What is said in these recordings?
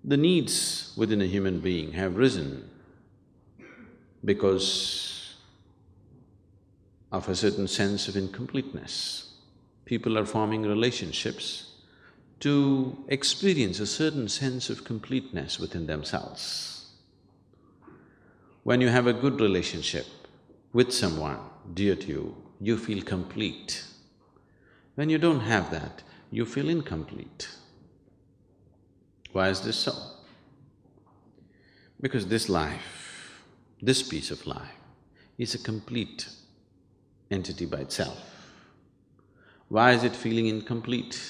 The needs within a human being have risen because of a certain sense of incompleteness. People are forming relationships to experience a certain sense of completeness within themselves. When you have a good relationship with someone dear to you, you feel complete. When you don't have that, you feel incomplete. Why is this so? Because this life, this piece of life, is a complete entity by itself. Why is it feeling incomplete?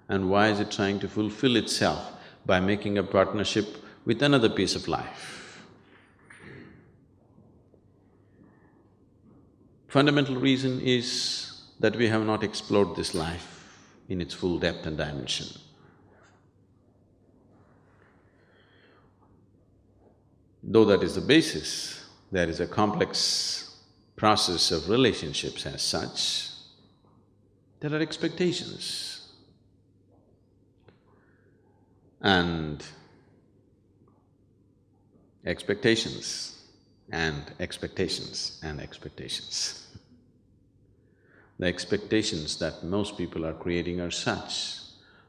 And why is it trying to fulfill itself by making a partnership with another piece of life? Fundamental reason is that we have not explored this life in its full depth and dimension. Though that is the basis, there is a complex process of relationships as such. There are expectations. And expectations, and expectations, and expectations. The expectations that most people are creating are such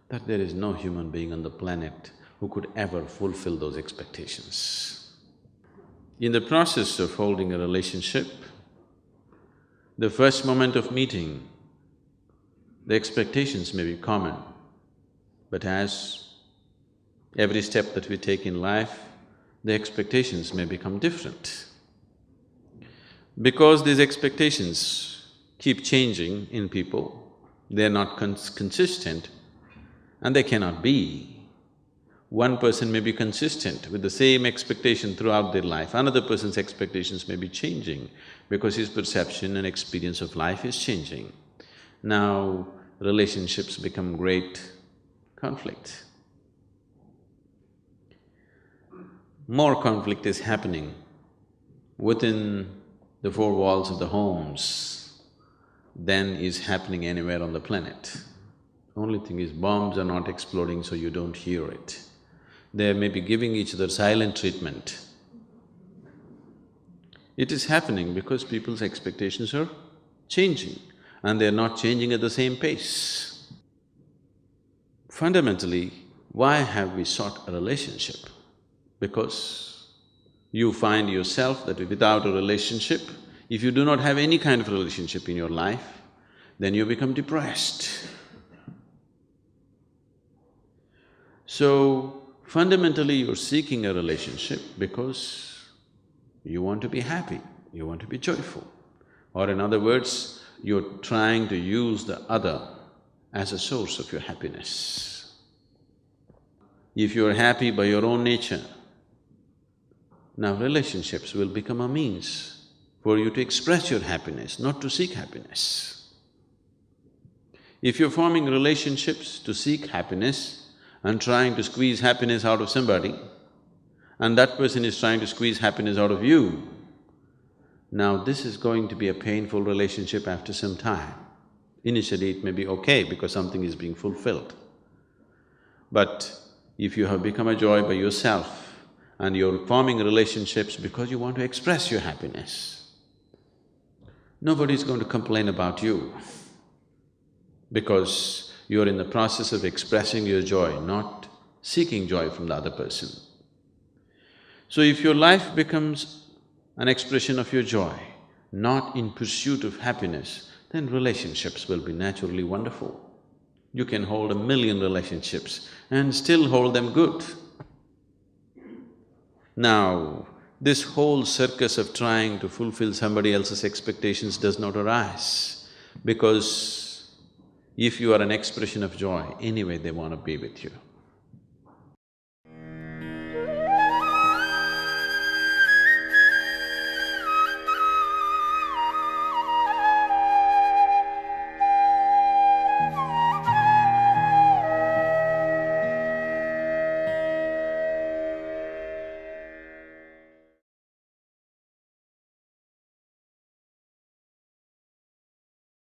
that there is no human being on the planet who could ever fulfill those expectations. In the process of holding a relationship, the first moment of meeting, the expectations may be common, but as every step that we take in life, the expectations may become different. Because these expectations keep changing in people, they're not consistent and they cannot be. One person may be consistent with the same expectation throughout their life, another person's expectations may be changing because his perception and experience of life is changing. Now, relationships become great conflict. More conflict is happening within the four walls of the homes than is happening anywhere on the planet. Only thing is, bombs are not exploding, so you don't hear it. They may be giving each other silent treatment. It is happening because people's expectations are changing and they're not changing at the same pace. Fundamentally, why have we sought a relationship? Because you find yourself that without a relationship, if you do not have any kind of relationship in your life, then you become depressed. So, fundamentally you're seeking a relationship because you want to be happy, you want to be joyful. Or in other words, you're trying to use the other as a source of your happiness. If you're happy by your own nature, now relationships will become a means for you to express your happiness, not to seek happiness. If you're forming relationships to seek happiness and trying to squeeze happiness out of somebody, and that person is trying to squeeze happiness out of you, now this is going to be a painful relationship after some time. Initially it may be okay because something is being fulfilled. But if you have become a joy by yourself and you're forming relationships because you want to express your happiness, nobody's going to complain about you because you're in the process of expressing your joy, not seeking joy from the other person. So if your life becomes an expression of your joy, not in pursuit of happiness, then relationships will be naturally wonderful. You can hold 1,000,000 relationships and still hold them good. Now, this whole circus of trying to fulfill somebody else's expectations does not arise because if you are an expression of joy, anyway they want to be with you.